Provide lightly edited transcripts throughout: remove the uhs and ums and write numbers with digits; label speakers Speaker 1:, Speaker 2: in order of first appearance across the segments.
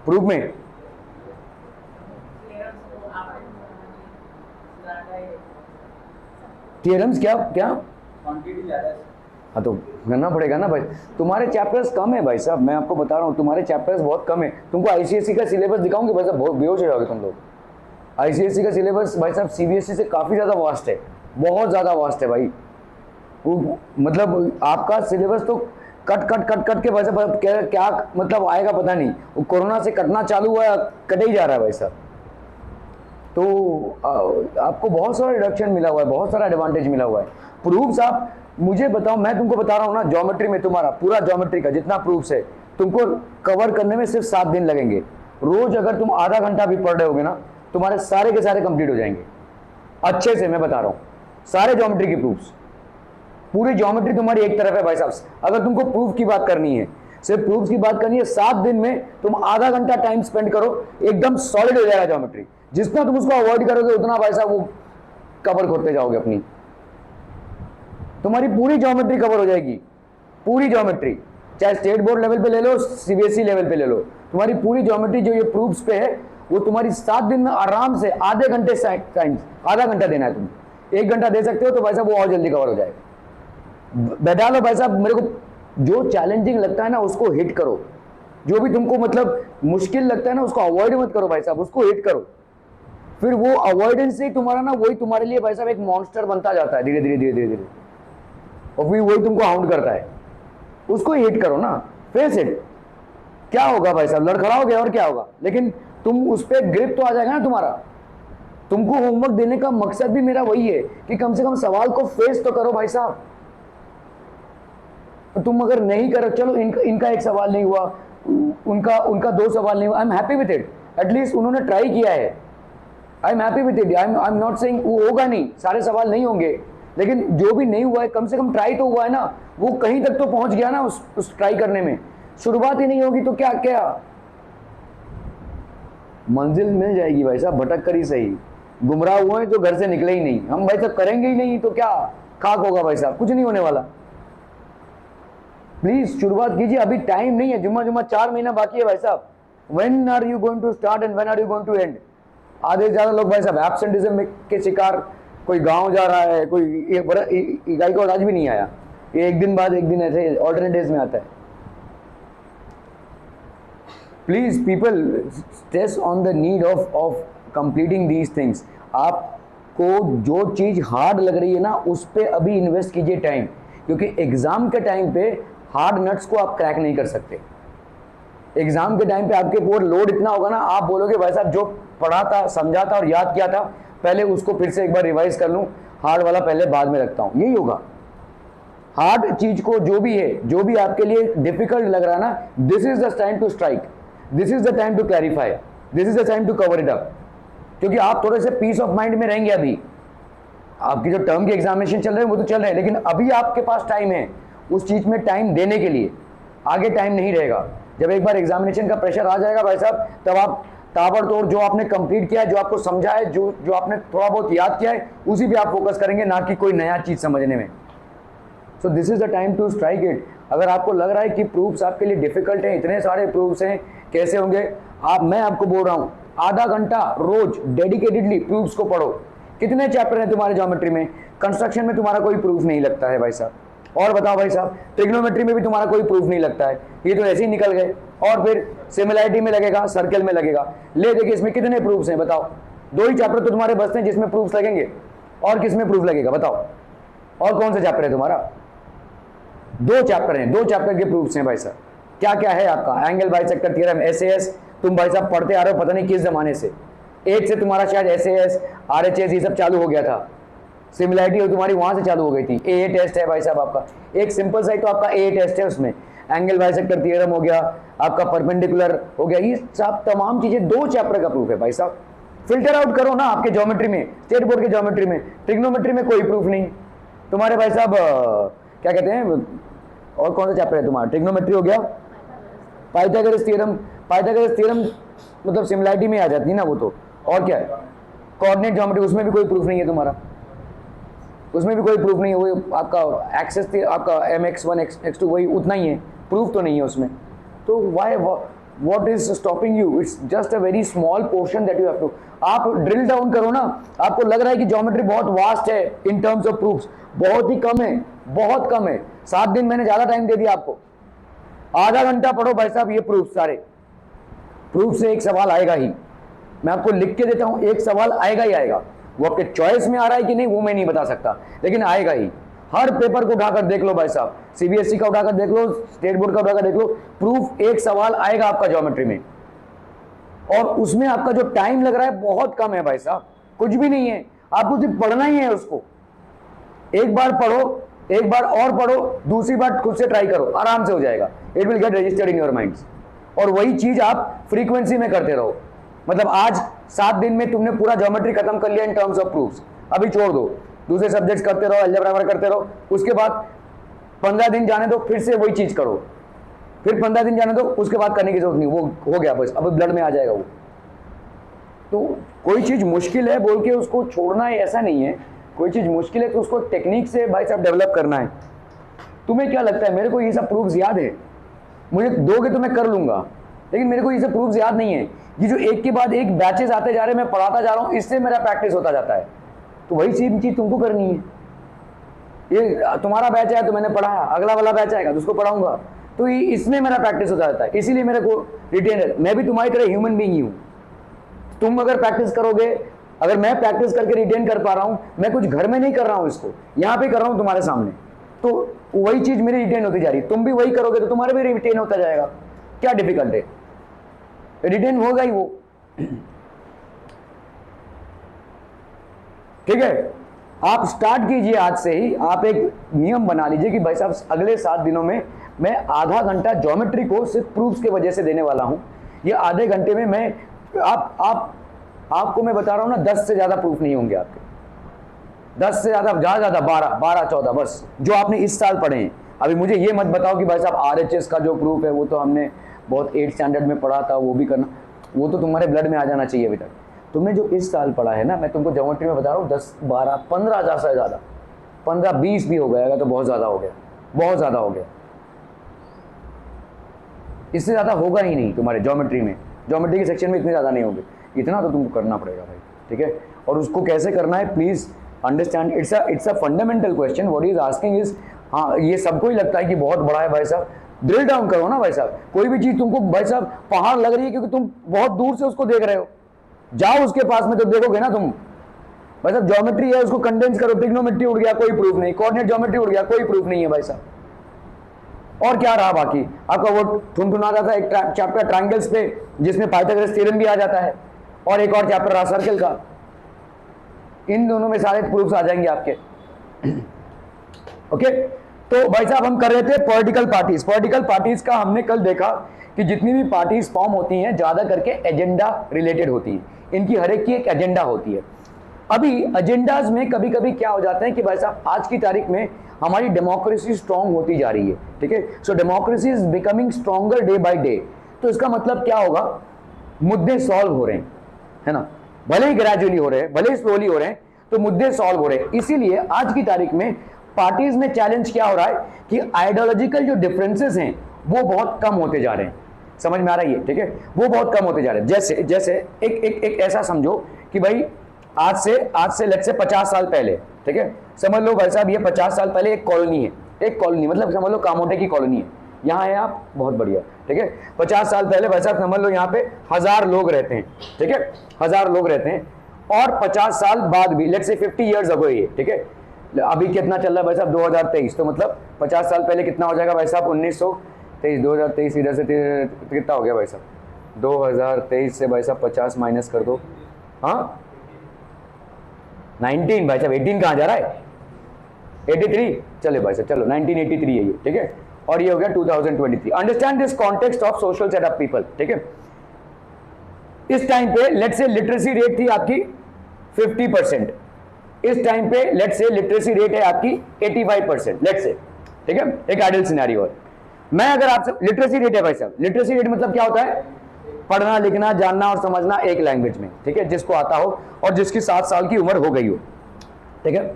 Speaker 1: Proof में theorems क्या क्या, हाँ तो करना पड़ेगा ना भाई। तुम्हारे चैप्टर्स कम है भाई साहब, मैं आपको बता रहा हूँ तुम्हारे चैप्टर्स बहुत कम है। तुमको आईसीएसई का सिलेबस दिखाऊंगे भाई साहब, बहुत बेहोश हो जाओगे तुम लोग। आईसीएसई का सिलेबस भाई साहब सीबीएसई से काफ़ी ज़्यादा वास्ट है, बहुत ज़्यादा वास्ट है भाई। वो मतलब आपका सिलेबस तो कट कट कट कट के भाई साहब क्या, क्या मतलब आएगा पता नहीं। वो कोरोना से कटना चालू हुआ, कटे ही जा रहा है भाई साहब। तो आपको बहुत सारा रिडक्शन मिला हुआ है, बहुत सारा एडवांटेज मिला हुआ है। प्रूफ्स आप मुझे बताओ, मैं तुमको बता रहा हूँ ना, ज्योमेट्री में तुम्हारा पूरा ज्योमेट्री का जितना प्रूफ्स है तुमको कवर करने में सिर्फ 7 दिन लगेंगे। रोज अगर तुम आधा घंटा भी पढ़ रहे होगे ना, तुम्हारे सारे के सारे कंप्लीट हो जाएंगे अच्छे से। मैं बता रहा हूँ सारे ज्योमेट्री के प्रूफ्स, पूरी ज्योमेट्री तुम्हारी एक तरफ है भाई साहब। अगर तुमको प्रूफ की बात करनी है, सिर्फ प्रूफ की बात करनी है, 7 दिन में तुम आधा घंटा टाइम स्पेंड करो, एकदम सॉलिड हो जाएगा ज्योमेट्री। जितना तुम उसको अवॉइड करोगे उतना भाई साहब वो कवर करते जाओगे अपनी, तुम्हारी पूरी ज्योमेट्री कवर हो जाएगी। पूरी ज्योमेट्री, चाहे स्टेट बोर्ड लेवल पे ले लो, सीबीएसई लेवल पे ले लो, तुम्हारी पूरी ज्योमेट्री जो ये प्रूफ्स पे है वो तुम्हारी 7 दिन में आराम से आधे घंटे टाइम, आधा घंटा देना है। तुम 1 घंटा दे सकते हो तो भाई साहब वो और जल्दी कवर हो जाएगा। बैठा लो भाई साहब, मेरे को जो चैलेंजिंग लगता है ना उसको हिट करो, जो भी तुमको मतलब मुश्किल लगता है ना उसको अवॉइड मत करो भाई साहब, उसको हिट करो। फिर वो अवॉइडेंस से तुम्हारा ना वही तुम्हारे लिए भाई साहब एक मॉन्स्टर बनता जाता है धीरे धीरे धीरे धीरे धीरे, और फिर वही तुमको हाउंड करता है। उसको हिट करो ना, फेस इट। क्या होगा भाई साहब, लड़खड़ाओगे और क्या होगा, लेकिन तुम उस पर ग्रिप तो आ जाएगा ना तुम्हारा। तुमको होमवर्क देने का मकसद भी मेरा वही है कि कम से कम सवाल को फेस तो करो भाई साहब। तुम अगर नहीं करो, चलो इनका एक सवाल नहीं हुआ, उनका 2 सवाल नहीं हुआ, I am happy with it. At least उन्होंने ट्राई किया है, I am happy with it. I am not saying वो होगा नहीं, सारे सवाल नहीं होंगे, लेकिन जो भी नहीं हुआ है कम से कम ट्राई तो हुआ है ना, वो कहीं तक तो पहुंच गया ना उस ट्राई करने में। शुरुआत ही नहीं होगी तो क्या क्या मंजिल मिल जाएगी भाई साहब, भटक कर ही सही। गुमराह हुए हैं जो घर से निकले ही नहीं, हम भाई साहब करेंगे ही नहीं तो क्या खाक होगा भाई साहब, कुछ नहीं होने वाला। प्लीज शुरुआत कीजिए, अभी टाइम नहीं है, जुम्मा 4 महीना बाकी है भाई साहब। When are you going to start and when are you going to end. आधे से ज्यादा लोग भाई साहब एब्सेंटिज्म के शिकार, कोई गांव जा रहा है, कोई इकाई को आज भी नहीं आया, ये एक दिन बाद एक दिन ऐसे ऑल्टरनेट डेज में आता है। Please people stress on the need of completing these things. आपको जो चीज हार्ड लग रही है ना उस पर अभी इन्वेस्ट कीजिए टाइम, क्योंकि एग्जाम के टाइम पे हार्ड नट्स को आप क्रैक नहीं कर सकते। एग्जाम के टाइम पे आपके ऊपर लोड इतना होगा ना, आप बोलोगे भाई साहब जो पढ़ा था, समझा था और याद किया था, पहले उसको फिर से एक बार रिवाइज कर लूं, हार्ड वाला पहले बाद में रखता हूं। यही होगा। हार्ड चीज को जो भी है, जो भी आपके लिए डिफिकल्ट लग रहा है ना, this is the time to strike, this is the time to clarify, this is the time to cover it up. क्योंकि आप थोड़े से पीस ऑफ माइंड में रहेंगे। अभी आपकी जो टर्म के एग्जामिनेशन चल रहे हैं वो तो चल रहे हैं, लेकिन अभी आपके पास टाइम है उस चीज में टाइम देने के लिए, आगे टाइम नहीं रहेगा। जब एक बार एग्जामिनेशन का प्रेशर आ जाएगा भाई साहब, तब आप ताबड़तोड़ जो आपने कंप्लीट किया है, जो आपको समझा है, जो आपने थोड़ा बहुत याद किया है, उसी पे आप फोकस करेंगे, ना कि कोई नया चीज समझने में। So this is the time to strike it. अगर आपको लग रहा है कि प्रूफ्स आपके लिए डिफिकल्ट हैं, इतने सारे प्रूफ्स हैं, कैसे होंगे मैं आपको बोल रहा हूं, आधा घंटा रोज डेडिकेटेडली प्रूफ्स को पढ़ो। कितने चैप्टर हैं तुम्हारे ज्योमेट्री में? कंस्ट्रक्शन में तुम्हारा कोई प्रूफ नहीं लगता है भाई साहब, और बताओ भाई साहब ट्रिग्नोमेट्री में भी तुम्हारा कोई प्रूफ नहीं लगता है, ये तो ऐसे ही निकल गए। और फिर सिमिलैरिटी में लगेगा, सर्कल में लगेगा। ले देखिए इसमें कितने प्रूफ्स हैं बताओ? 2 ही चैप्टर तो तुम्हारे बचते हैं जिसमें प्रूफ्स लगेंगे, और किसमें प्रूफ लगेगा बताओ? और कौन सा चैप्टर है तुम्हारा? 2 चैप्टर हैं, 2 चैप्टर के प्रूफ्स हैं भाई साहब। क्या क्या है आपका? एंगल बाइसेक्टर थ्योरम, एसएएस, तुम भाई साहब पढ़ते आ रहे हो पता नहीं किस जमाने से, 8 से तुम्हारा शायद एसएएस, आरएचएस ये सब चालू हो गया था। सिमिलैरिटी तुम्हारी वहां से चालू हो गई थी। ए टेस्ट है भाई साहब आपका, एक सिंपल सा तो आपका ए टेस्ट है, उसमें एंगल बाइसेक्टर थ्योरम हो गया, आपका परपेंडिकुलर हो गया, ये सब तमाम चीजें 2 चैप्टर का प्रूफ है भाई साहब। फिल्टर आउट करो ना आपके ज्योमेट्री में, स्टेट बोर्ड के ज्योमेट्री में। ट्रिग्नोमेट्री में कोई प्रूफ नहीं तुम्हारे भाई साहब। क्या कहते हैं, और कौन सा चैप्टर है तुम्हारा? ट्रिग्नोमेट्री हो गया, पाइथागोरस थ्योरम। पाइथागोरस थ्योरम मतलब सिमिलैरिटी में आ जाती है ना वो तो। और क्या है? कोऑर्डिनेट ज्योमेट्री, उसमें भी कोई प्रूफ नहीं है तुम्हारा, उसमें भी कोई प्रूफ नहीं है। वो आपका एक्सेस आपका mx1 x2 वही उतना ही है, प्रूफ तो नहीं है उसमें। तो Y What is stopping you? It's just a very small portion that you have to. आप ड्रिल डाउन करो ना, आपको लग रहा है कि ज्योमेट्री बहुत वास्ट है इन टर्म्स ऑफ प्रूफ्स, बहुत ही कम है, बहुत कम है। 7 दिन मैंने ज्यादा टाइम दे दिया आपको, आधा घंटा पढ़ो भाई साहब ये प्रूफ सारे। प्रूफ से एक सवाल आएगा ही, मैं आपको लिख के देता हूं, एक सवाल आएगा ही आएगा। वो आपके चॉइस में आ रहा है कि नहीं वो मैं नहीं बता सकता, लेकिन आएगा ही। हर पेपर को उठाकर देख लो भाई साहब, सीबीएसई का उठाकर देख लो, स्टेट बोर्ड का उठाकर देख लो, प्रूफ एक सवाल आएगा आपका ज्योमेट्री में, और उसमें आपका जो टाइम लग रहा है बहुत कम है भाई साहब, कुछ भी नहीं है, आपको सिर्फ पढ़ना ही है उसको। एक बार पढ़ो, एक बार और पढ़ो, दूसरी बार खुद से ट्राई करो, आराम से हो जाएगा। It will get registered in your minds. और वही चीज आप फ्रीक्वेंसी में करते रहो। मतलब आज 7 दिन में तुमने पूरा ज्योमेट्री खत्म कर लिया इन टर्म्स ऑफ प्रूफ्स, अभी छोड़ दो, दूसरे सब्जेक्ट्स करते रहो, अलजेब्रा वगैरह करते रहो, उसके बाद 15 दिन जाने दो, फिर से वही चीज करो, फिर 15 दिन जाने दो, उसके बाद करने की जरूरत नहीं, वो हो गया बस, अब ब्लड में आ जाएगा वो। तो कोई चीज मुश्किल है बोल के उसको छोड़ना है ऐसा नहीं है, कोई चीज मुश्किल है तो उसको टेक्निक से भाई साहब डेवलप करना है। तुम्हें क्या लगता है मेरे को ये सब प्रूफ्स याद है? मुझे दोगे तो मैं कर लूंगा, लेकिन मेरे को ये सब प्रूफ्स याद नहीं है। ये जो एक के बाद एक बैचेस आते जा रहे हैं, मैं पढ़ाता जा रहा हूँ, इससे मेरा प्रैक्टिस होता जाता है। तो वही सेम चीज तुमको करनी है। ये तुम्हारा बैच है तो मैंने पढ़ाया, अगला वाला बैच आएगा तो उसको पढ़ाऊंगा, तो इसमें मेरा प्रैक्टिस होता जाता है। इसीलिए मेरे को रिटेन है, मैं भी तुम्हारी तरह ह्यूमन बीइंग ही हूँ। तुम अगर प्रैक्टिस करोगे, अगर मैं प्रैक्टिस करके रिटेन कर पा रहा हूँ, मैं कुछ घर में नहीं कर रहा हूँ, इसको यहाँ पे कर रहा हूँ तुम्हारे सामने, तो वही चीज मेरी रिटेन होती जा रही है। तुम भी वही करोगे तो तुम्हारे भी रिटेन होता जाएगा। क्या डिफिकल्ट है, रिटेन होगा ही वो। ठीक है, आप स्टार्ट कीजिए आज से ही। आप एक नियम बना लीजिए कि भाई साहब अगले 7 दिनों में मैं आधा घंटा ज्योमेट्री को सिर्फ प्रूफ्स के वजह से देने वाला हूं। ये आधे घंटे में मैं आपको मैं बता रहा हूं ना, 10 से ज्यादा प्रूफ नहीं होंगे आपके, 10 से ज्यादा 12 14 बस, जो आपने इस साल पढ़े हैं। अभी मुझे ये मत बताओ कि भाई साहब RHS का जो प्रूफ है वो तो हमने बहुत 8th स्टैंडर्ड में पढ़ा था, वो भी करना, वो तो तुम्हारे ब्लड में आ जाना चाहिए अभी तक। तुमने जो इस साल पढ़ा है ना, मैं तुमको ज्योमेट्री में बता रहा हूँ, 10 12 15 हज़ार से ज़्यादा, 15 20 भी हो गया तो बहुत ज़्यादा हो गया, बहुत ज़्यादा हो गया। इससे ज़्यादा होगा ही नहीं तुम्हारे ज्योमेट्री में, ज्योमेट्री के सेक्शन में इतने ज़्यादा नहीं होंगे। इतना तो तुमको करना पड़ेगा भाई, ठीक है। और उसको कैसे करना है please understand, it's a fundamental question. What is asking is, हाँ ये सबको ही लगता है कि बहुत बड़ा है भाई साहब, ड्रिल डाउन करो ना भाई साहब। कोई भी चीज़ तुमको भाई साहब पहाड़ लग रही है क्योंकि तुम बहुत दूर से उसको देख रहे हो, जाओ उसके पास में तो देखोगे ना तुम। भाई साहब ज्योमेट्री है, उसको कंडेंस करो, ट्रिग्नोमेट्री उड़ गया कोई प्रूफ नहीं, कोऑर्डिनेट ज्योमेट्री उड़ गया कोई प्रूफ नहीं है भाई साहब। और क्या रहा बाकी आपका, वो ठुनठुना जाता है एक चैप्टर ट्रायंगल्स पे जिसमें पाइथागोरस थ्योरम भी आ जाता है, और एक और चैप्टर रहा सर्कल का। इन दोनों में सारे प्रूफ्स आ जाएंगे आपके। ओके, तो भाई साहब हम कर रहे थे पॉलिटिकल पार्टीज। पॉलिटिकल पार्टीज का हमने कल देखा कि जितनी भी पार्टीज फॉर्म होती हैं ज्यादा करके एजेंडा रिलेटेड होती है, इनकी हर एक की एक एजेंडा होती है। अभी एजेंडाज में कभी कभी क्या हो जाता है कि भाई साहब आज की तारीख में हमारी डेमोक्रेसी स्ट्रांग होती जा रही है, ठीक है। So democracy is becoming stronger day by day. तो इसका मतलब क्या होगा, मुद्दे सॉल्व हो रहे हैं, है ना, भले ही ग्रेजुअली हो रहे हैं, भले ही स्लोली हो रहे हैं, तो मुद्दे सॉल्व हो रहे हैं। इसीलिए आज की तारीख में पार्टीज में चैलेंज क्या हो रहा है कि आइडियोलॉजिकल जो डिफरेंसेस हैं वो बहुत कम होते जा रहे हैं। समझ में आ रहा है, ठीक है, वो बहुत कम होते जा रहे हैं। जैसे जैसे एक ऐसा समझो कि भाई आज से लेट्स से 50 साल पहले, ठीक है, समझ लो भाई साहब ये 50 साल पहले एक कॉलोनी है, एक कॉलोनी मतलब समझ लो कामोटे की कॉलोनी है, यहाँ है आप, बहुत बढ़िया, ठीक है। 50 साल पहले भाई साहब समझ लो यहाँ पे 1000 लोग रहते हैं, ठीक है, 1000 लोग रहते हैं। और 50 साल बाद भी लेट्स से 50 ईयर्स अगो ये, ठीक है, अभी कितना चल रहा है भाई साहब 2023, तो मतलब 50 साल पहले कितना हो जाएगा भाई साहब 1923, 2023 इधर से कितना हो गया भाई साहब 2023 से भाई साहब 50 माइनस कर दो, हाँ 19 भाई साहब, 18 कहाँ जा रहा है, 83, चले भाई साहब चलो 1983 है ये, ठीक है, और ये हो गया 2023। Understand this context of social set of people, ठीक है। इस टाइम पे लेट्स से लिटरेसी रेट थी आपकी 50%, इस टाइम पे लेट्स से लिटरेसी रेट है आपकी 85%, लेट्स से, ठीक है, एक आइडियल सिनेरियो है। मैं अगर आपसे लिटरेसी रेट है भाई साहब, लिटरेसी रेट मतलब क्या होता है, पढ़ना लिखना जानना और समझना एक लैंग्वेज में, ठीक है, जिसको आता हो और जिसकी 7 साल की उम्र हो गई हो, ठीक है।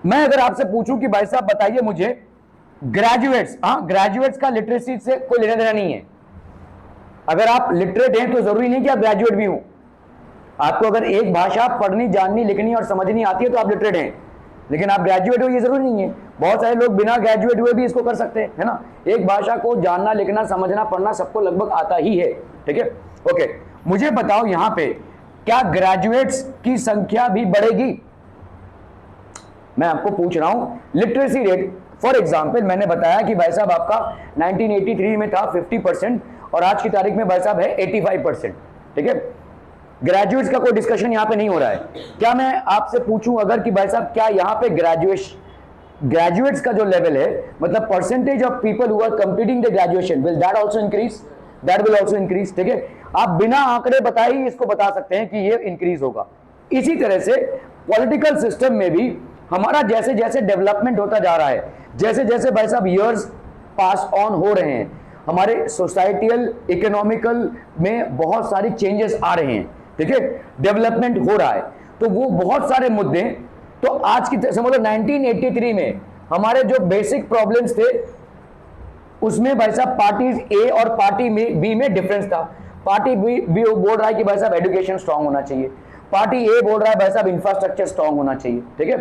Speaker 1: मैं अगर आपसे पूछूं कि भाई साहब बताइए मुझे ग्रेजुएट्स, हाँ ग्रेजुएट्स का लिटरेसी से कोई लेना देना नहीं है, अगर आप लिटरेट हैं तो जरूरी नहीं कि आप ग्रेजुएट भी हो। आपको अगर एक भाषा पढ़नी, जाननी, लिखनी और समझनी आती है तो आप लिटरेट हैं, लेकिन आप ग्रेजुएट हो ये जरूरी नहीं है। बहुत सारे लोग बिना ग्रेजुएट हुए भी इसको कर सकते हैं, है ना। एक भाषा को जानना, लिखना, समझना, पढ़ना सबको लगभग आता ही है, ठीक है। ओके, मुझे बताओ यहां पे क्या ग्रेजुएट्स की संख्या भी बढ़ेगी? मैं आपको पूछ रहा हूं लिटरेसी रेट। फॉर एग्जाम्पल मैंने बताया कि भाई साहब आपका 1983 में था 50% और आज की तारीख में भाई साहब है 85%, ठीक है। ग्रेजुएट्स का कोई डिस्कशन यहां पे नहीं हो रहा है। क्या मैं आपसे पूछूं अगर कि भाई साहब क्या यहां पे ग्रेजुएट्स का जो लेवल है, मतलब percentage of people who are completing the graduation, will that also increase? That will also increase, ठीक है। आप बिना आंकड़े बताए ही इसको बता सकते हैं कि ये इंक्रीज होगा। इसी तरह से पॉलिटिकल सिस्टम में भी हमारा जैसे जैसे डेवलपमेंट होता जा रहा है, जैसे जैसे भाई साहब ईयर्स पास ऑन हो रहे हैं, हमारे सोसाइटियल इकोनॉमिकल में बहुत सारी चेंजेस आ रहे हैं, ठीक है, डेवलपमेंट हो रहा है। तो वो बहुत सारे मुद्दे, तो आज की समझ लो 1983 में हमारे जो बेसिक प्रॉब्लम्स थे उसमें भाई साहब पार्टी ए और पार्टी बी में डिफरेंस था। पार्टी बी बोल रहा है कि भाई साहब एजुकेशन स्ट्रांग होना चाहिए, पार्टी ए बोल रहा है भाई साहब इंफ्रास्ट्रक्चर स्ट्रांग होना चाहिए, ठीक है।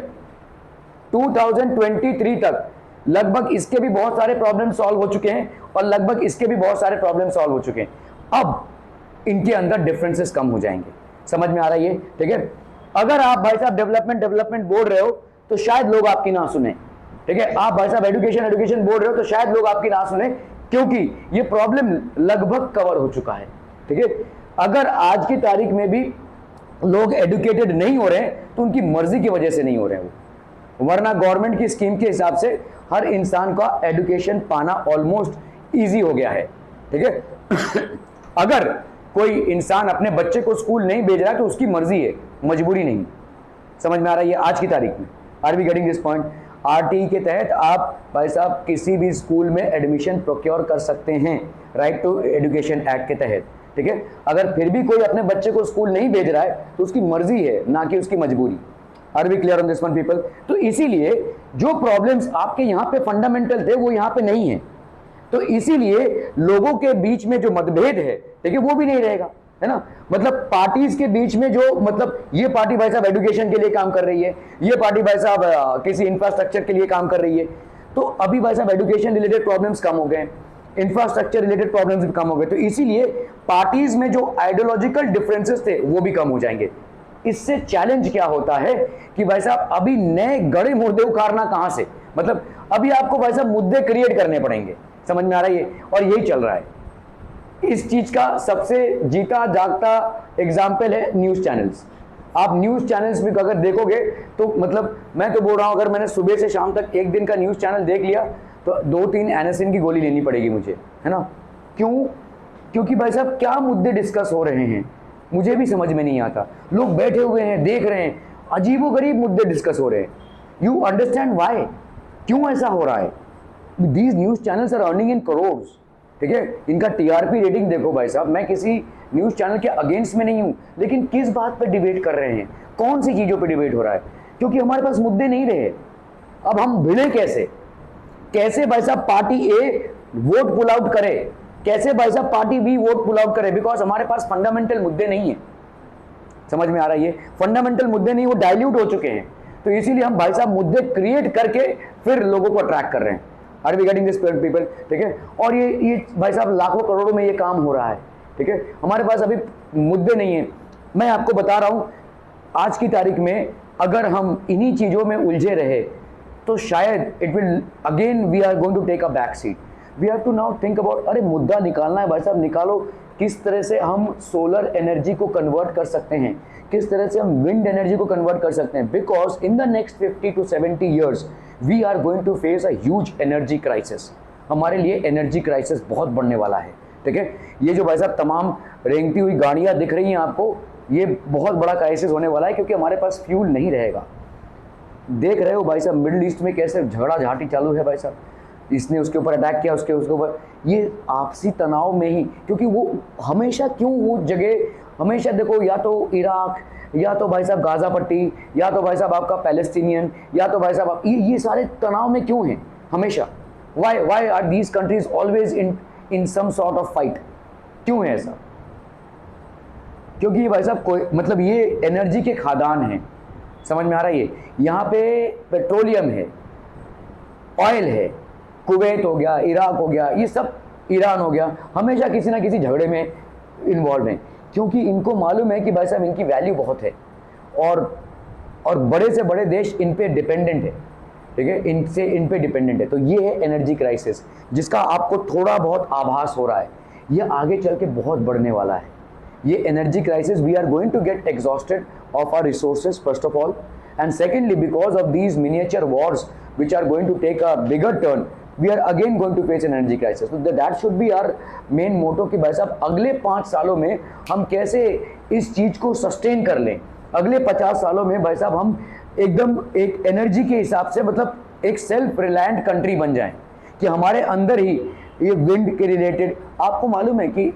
Speaker 1: 2023 तक लगभग इसके भी बहुत सारे प्रॉब्लम सॉल्व हो चुके हैं और लगभग इसके भी बहुत सारे प्रॉब्लम सॉल्व हो चुके हैं। अब इनके अंदर डिफरेंसेस कम हो जाएंगे, समझ में आ रहा है ये, ठीक है। अगर आप भाई साहब डेवलपमेंट बोल रहे हो तो शायद लोग आपकी ना सुने, ठीक है। आप भाई साहब एजुकेशन बोल रहे हो तो शायद लोग आपकी ना सुने, क्योंकि ये प्रॉब्लम लगभग कवर हो चुका है, ठीक है। अगर आज की तारीख में भी लोग एडुकेटेड नहीं हो रहे हैं तो उनकी मर्जी की वजह से नहीं हो रहे हैं वो, वरना गवर्नमेंट की स्कीम के हिसाब से हर इंसान का एजुकेशन पाना ऑलमोस्ट इजी हो गया है, ठीक है। अगर कोई इंसान अपने बच्चे को स्कूल नहीं भेज रहा है तो उसकी मर्जी है, मजबूरी नहीं। समझ में आ रहा है ये आज की तारीख में? Are we getting this point? RTE के तहत आप भाई साहब किसी भी स्कूल में एडमिशन प्रोक्योर कर सकते हैं, राइट टू एजुकेशन एक्ट के तहत, ठीक है। अगर फिर भी कोई अपने बच्चे को स्कूल नहीं भेज रहा है तो उसकी मर्जी है, ना कि उसकी मजबूरी। Are we clear on this one people? तो इसीलिए जो प्रॉब्लम्स आपके यहाँ पे फंडामेंटल थे वो यहाँ पे नहीं है, तो इसीलिए लोगों के बीच में जो मतभेद है, ठीक है, वो भी नहीं रहेगा, है ना। मतलब पार्टीज के बीच में जो, मतलब ये पार्टी भाई साहब एजुकेशन के लिए काम कर रही है, ये पार्टी भाई साहब किसी इंफ्रास्ट्रक्चर के लिए काम कर रही है, तो अभी भाई साहब एजुकेशन रिलेटेड प्रॉब्लम्स कम हो गए, इंफ्रास्ट्रक्चर रिलेटेड प्रॉब्लम्स भी कम हो गए, तो इसीलिए पार्टीज में जो आइडियोलॉजिकल डिफरेंसेस थे वो भी कम हो जाएंगे। इससे चैलेंज क्या होता है कि भाई साहब अभी नए गड़े मुद्दे उखाड़ना कहां से, मतलब अभी आपको भाई साहब मुद्दे क्रिएट करने पड़ेंगे, समझ में आ रहा है? और यही चल रहा है। इस चीज का सबसे जीता जागता एग्जाम्पल है न्यूज चैनल्स। आप न्यूज चैनल्स में अगर देखोगे तो मतलब मैं तो बोल रहा हूं, अगर मैंने सुबह से शाम तक एक दिन का न्यूज चैनल देख लिया तो 2-3 एनासिन की गोली लेनी पड़ेगी मुझे, है ना। क्यों? क्योंकि भाई साहब क्या मुद्दे डिस्कस हो रहे हैं मुझे भी समझ में नहीं आता। लोग बैठे हुए हैं, देख रहे हैं, अजीबोगरीब मुद्दे डिस्कस हो रहे हैं। You understand why? क्यों ऐसा हो रहा है? These news channels are earning in crores, ठीक है। इनका टीआरपी रेटिंग देखो भाई साहब। मैं किसी न्यूज चैनल के अगेंस्ट में नहीं हूं, लेकिन किस बात पर डिबेट कर रहे हैं, कौन सी चीजों पर डिबेट हो रहा है? क्योंकि हमारे पास मुद्दे नहीं रहे। अब हम भिड़े कैसे? कैसे भाई साहब party A vote pull out करे, कैसे भाई साहब party B vote pull out करे? बिकॉज हमारे पास फंडामेंटल मुद्दे नहीं है। समझ में आ रहा है? ये फंडामेंटल मुद्दे नहीं, वो डाइल्यूट हो चुके हैं। तो इसीलिए हम भाई साहब मुद्दे क्रिएट करके फिर लोगों को अट्रैक्ट कर रहे हैं। Are we getting this people? ठीक है। और ये भाई साहब लाखों करोड़ों में ये काम हो रहा है, ठीक है। हमारे पास अभी मुद्दे नहीं है। मैं आपको बता रहा हूं आज की तारीख में अगर हम इन्हीं चीजों में उलझे रहे तो शायद it will again we are going to take a back seat. We have to now think about, अरे मुद्दा निकालना है भाई साहब, निकालो। किस तरह से हम सोलर एनर्जी को कन्वर्ट कर सकते हैं, किस तरह से हम विंड एनर्जी को कन्वर्ट कर सकते हैं। Because in the next 50 to 70 years we are going to face a huge energy crisis. हमारे लिए एनर्जी क्राइसिस बहुत बढ़ने वाला है, ठीक है। ये जो भाई साहब तमाम रेंगती हुई गाड़ियां दिख रही हैं आपको, ये बहुत बड़ा क्राइसिस होने वाला है, क्योंकि हमारे पास फ्यूल नहीं रहेगा। देख रहे हो भाई साहब मिडिल ईस्ट में कैसे झगड़ा झाटी चालू है भाई साहब, इसने उसके ऊपर अटैक किया, उसके ऊपर, ये आपसी तनाव में ही, क्योंकि वो हमेशा क्यों वो जगह हमेशा देखो, या तो इराक, या तो भाई साहब गाजा पट्टी, या तो भाई साहब आपका पैलेस्टीनियन, या तो भाई साहब ये सारे तनाव में क्यों हैं हमेशा? Why are these countries always in some sort of fight? क्यों है ऐसा? क्योंकि ये भाई साहब कोई मतलब ये एनर्जी के खादान हैं, समझ में आ रहा है? ये यहाँ पे पेट्रोलियम है, ऑयल है, कुवैत हो गया, इराक हो गया, ये सब ईरान हो गया, हमेशा किसी ना किसी झगड़े में इन्वॉल्व हैं, क्योंकि इनको मालूम है कि भाई साहब इनकी वैल्यू बहुत है और बड़े से बड़े देश इन पे डिपेंडेंट है, ठीक है, इन पे डिपेंडेंट है। तो ये है एनर्जी क्राइसिस, जिसका आपको थोड़ा बहुत आभास हो रहा है, ये आगे चल के बहुत बढ़ने वाला है। ये energy crisis, we are going to get exhausted of our resources first of all, and secondly because of these miniature wars which are going to take a bigger turn, we are again going to face an energy crisis. So that should be our main motto कि भाई साहब अगले 5 सालों में हम कैसे इस चीज को सस्टेन कर लें, अगले 50 सालों में भाई साहब हम एकदम एक एनर्जी के हिसाब से मतलब एक सेल्फ रिलायंट कंट्री बन जाएं, कि हमारे अंदर ही ये विंड के रिलेटेड, आपको मालूम है कि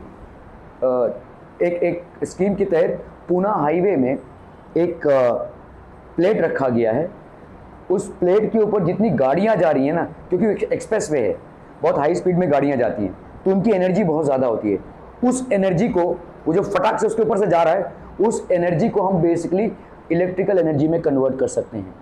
Speaker 1: एक स्कीम के तहत पूना हाईवे में एक प्लेट रखा गया है, उस प्लेट के ऊपर जितनी गाड़ियां जा रही हैं ना, क्योंकि एक्सप्रेस वे है, बहुत हाई स्पीड में गाड़ियां जाती हैं, तो उनकी एनर्जी बहुत ज़्यादा होती है, उस एनर्जी को, वो जो फटाक से उसके ऊपर से जा रहा है, उस एनर्जी को हम बेसिकली इलेक्ट्रिकल एनर्जी में कन्वर्ट कर सकते हैं।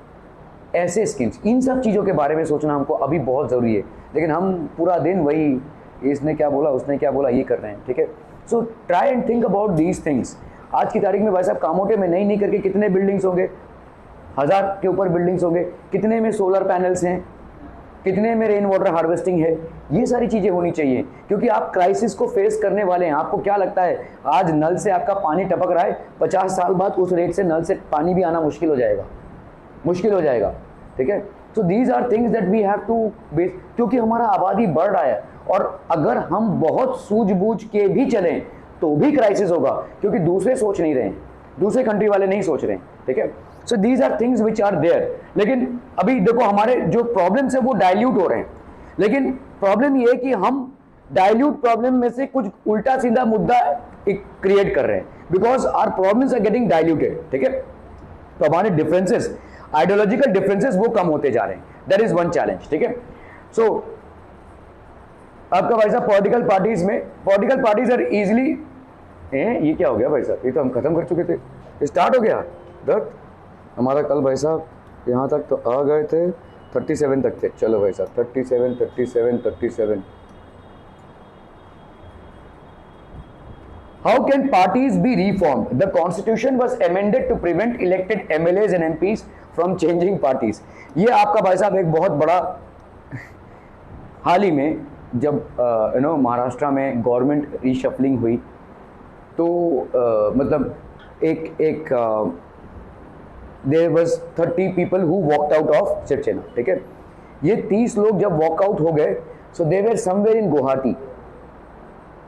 Speaker 1: ऐसे स्कीम्स, इन सब चीज़ों के बारे में सोचना हमको अभी बहुत ज़रूरी है, लेकिन हम पूरा दिन वही इसने क्या बोला, उसने क्या बोला, ये कर रहे हैं, ठीक है। So try and think about these things. आज की तारीख में भाई साहब कामोटे में नहीं करके कितने बिल्डिंग्स होंगे, 1000 के ऊपर बिल्डिंग्स होंगे, कितने में सोलर पैनल्स हैं, कितने में रेन वाटर हार्वेस्टिंग है, ये सारी चीज़ें होनी चाहिए, क्योंकि आप क्राइसिस को फेस करने वाले हैं। आपको क्या लगता है, आज नल से आपका पानी टपक रहा है, 50 साल बाद उस रेट से नल से पानी भी आना मुश्किल हो जाएगा, ठीक है। तो these are things that we have to base, क्योंकि हमारा आबादी बढ़ रहा है, और अगर हम बहुत सूझबूझ के भी चलें तो भी क्राइसिस होगा, क्योंकि दूसरे सोच नहीं रहे हैं, दूसरे कंट्री वाले नहीं सोच रहे हैं, ठीक है। So these are things which are there. लेकिन अभी देखो हमारे जो प्रॉब्लम्स है वो डाइल्यूट हो रहे हैं, लेकिन प्रॉब्लम ये है कि हम डाइल्यूट प्रॉब्लम में से कुछ उल्टा सीधा मुद्दा क्रिएट कर रहे हैं, because our problems are getting diluted, ठीक है। तो हमारे डिफरेंसेस, आइडियोलॉजिकल डिफरेंसेस वो कम होते जा रहे हैं, दैट इज वन चैलेंज, ठीक है। सो आपका भाई साहब पॉलिटिकल पार्टीज आर इजिली, ये क्या हो गया भाई साहब, ये तो हम खत्म कर चुके थे, स्टार्ट हो गया दर्द हमारा कल भाई साहब, यहाँ तक तो आ गए थे, 37 तक थे, चलो भाई साहब 37। How can parties be reformed? The constitution was amended to prevent elected MLAs and MPs from changing parties. ये आपका भाई साहब एक बहुत बड़ा, हाल ही में जब महाराष्ट्र में गवर्नमेंट रीशफलिंग हुई, तो मतलब एक there was 30 people who walked out of Shiv Sena, ठीक है। ये 30 लोग जब वॉकआउट हो गए, सो दे वर समवेयर इन गुवाहाटी,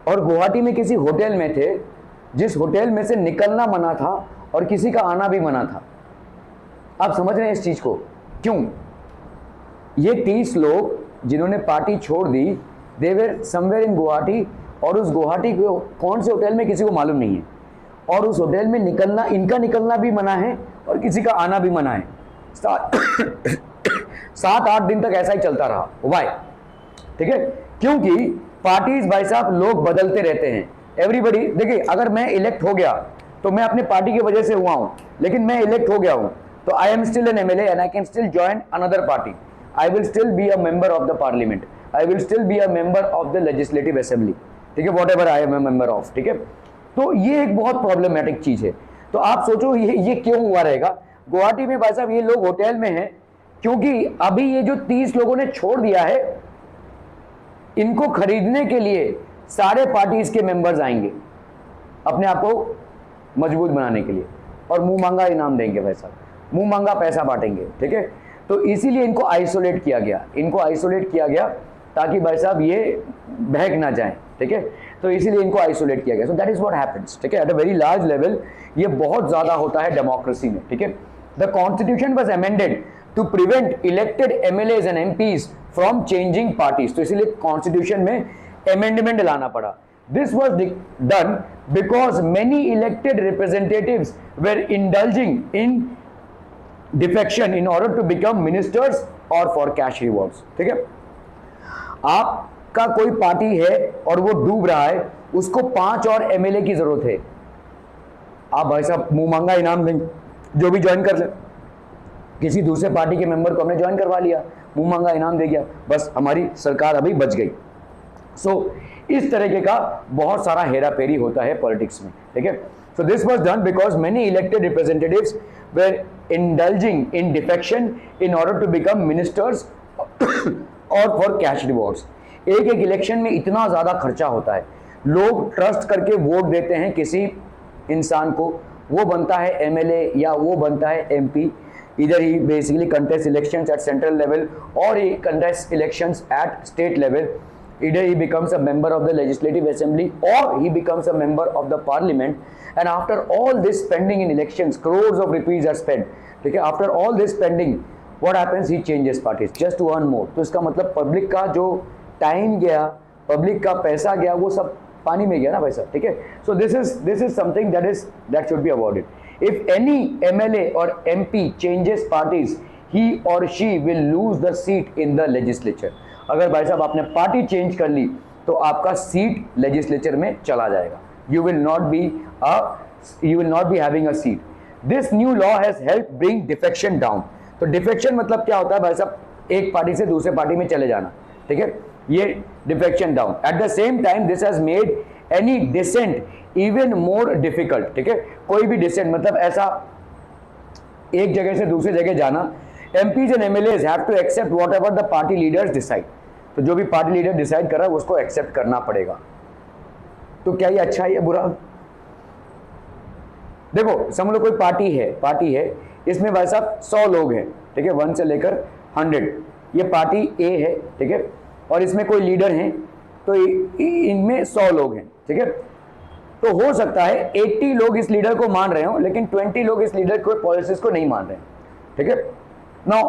Speaker 1: और गुवाहाटी में किसी होटल में थे, जिस होटल में से निकलना मना था और किसी का आना भी मना था। आप समझ रहे हैं इस चीज को? क्यों? ये 30 लोग जिन्होंने पार्टी छोड़ दी, दे वर समवेयर इन गुवाहाटी, और उस गुवाहाटी को कौन से होटल में किसी को मालूम नहीं है, और उस होटल में निकलना, इनका निकलना भी मना है और किसी का आना भी मना है। 7-8 दिन तक ऐसा ही चलता रहा। वाई? ठीक है, क्योंकि पार्टीज भाई साहब लोग बदलते रहते हैं। एवरीबडी, देखिए अगर मैं इलेक्ट हो गया तो मैं अपनी पार्टी की वजह से हुआ हूं, लेकिन मैं इलेक्ट हो गया हूं तो I am still an MLA and I can still join another party. I will still be a member of the parliament, I will still be a member of the legislative assembly, ठीक है, whatever I am a member of, ठीक है। तो ये एक बहुत problematic चीज है। तो आप सोचो ये क्यों हुआ रहेगा गुवाहाटी में भाई साहब, ये लोग होटल में हैं क्योंकि अभी ये जो 30 लोगों ने छोड़ दिया है, इनको खरीदने के लिए सारे पार्टीज के मेंबर्स आएंगे अपने आप को मजबूत बनाने के लिए, और मुंह मांगा इनाम देंगे भाई साहब, मुंह मांगा पैसा बांटेंगे, ठीक है। तो इसीलिए इनको आइसोलेट किया गया, ताकि भाई साहब ये बहक ना जाए, ठीक है। तो इसीलिए इनको आइसोलेट किया गया। So that is what happens, ठीक है, at a very large level. ये बहुत ज्यादा होता है डेमोक्रेसी में, ठीक है। The constitution was amended to prevent elected MLAs and MPs from changing parties. तो इसीलिए कॉन्स्टिट्यूशन में अमेंडमेंट लाना पड़ा। This was done because many elected representatives were indulging in defection in order to become ministers or for cash rewards, ठीक है। आपका कोई party है और वो डूब रहा है, उसको 5 और एमएलए की जरूरत है। आप भाई साहब मुंह मांगा इनाम दें, जो भी ज्वाइन कर ले, किसी दूसरे पार्टी के मेंबर को हमने ज्वाइन करवा लिया, मुंह मांगा इनाम दे गया, बस हमारी सरकार अभी बच गई। इस तरीके का बहुत सारा हेरा फेरी होता है पॉलिटिक्स में, ठीक है। So this was done because many elected representatives were indulging in defection in order to become ministers or for cash rewards. एक एक इलेक्शन में इतना ज्यादा खर्चा होता है, लोग ट्रस्ट करके वोट देते हैं किसी इंसान को, वो बनता है एमएलए या वो बनता है MP. Either he basically contests elections at central level or he contests elections at state level. Either he becomes a member of the legislative assembly or he becomes a member of the parliament. And after all this spending in elections, crores of rupees are spent. ठीक है, after all this spending, what happens? He changes parties just to earn more. तो इसका मतलब public का जो time गया, public का पैसा गया, वो सब पानी में गया ना भाई साहब, ठीक है। So this is something that should be avoided. If any MLA or MP changes parties, he or she will lose the seat in the legislature. अगर भाई साहब आपने पार्टी चेंज कर ली तो आपका सीट लेजिस्लेचर में चला जाएगा। You will not be having a seat. This new law has helped bring defection down. तो डिफेक्शन मतलब क्या होता है भाई साहब? एक पार्टी से दूसरे पार्टी में चले जाना, ठीक है, ये defection down. At the same time this has made any dissent even more difficult, ठीक है। कोई भी डिसेंट मतलब ऐसा एक जगह से दूसरी जगह जाना, MPs and MLAs have to accept whatever the party leaders decide. तो जो भी पार्टी लीडर डिसाइड कर रहा है उसको एक्सेप्ट करना पड़ेगा। तो क्या ये अच्छा है या बुरा? देखो समझ लो कोई पार्टी है, इसमें भाई साहब 100 लोग हैं, ठीक है, 1 से लेकर 100। ये पार्टी ए है, ठीक है, और इसमें कोई लीडर हैं, तो इनमें 100 लोग हैं, ठीक है। तो हो सकता है 80 लोग इस लीडर को मान रहे हो, लेकिन 20 लोग इस लीडर को पॉलिसीज को नहीं मान रहे हैं, ठीक है। Now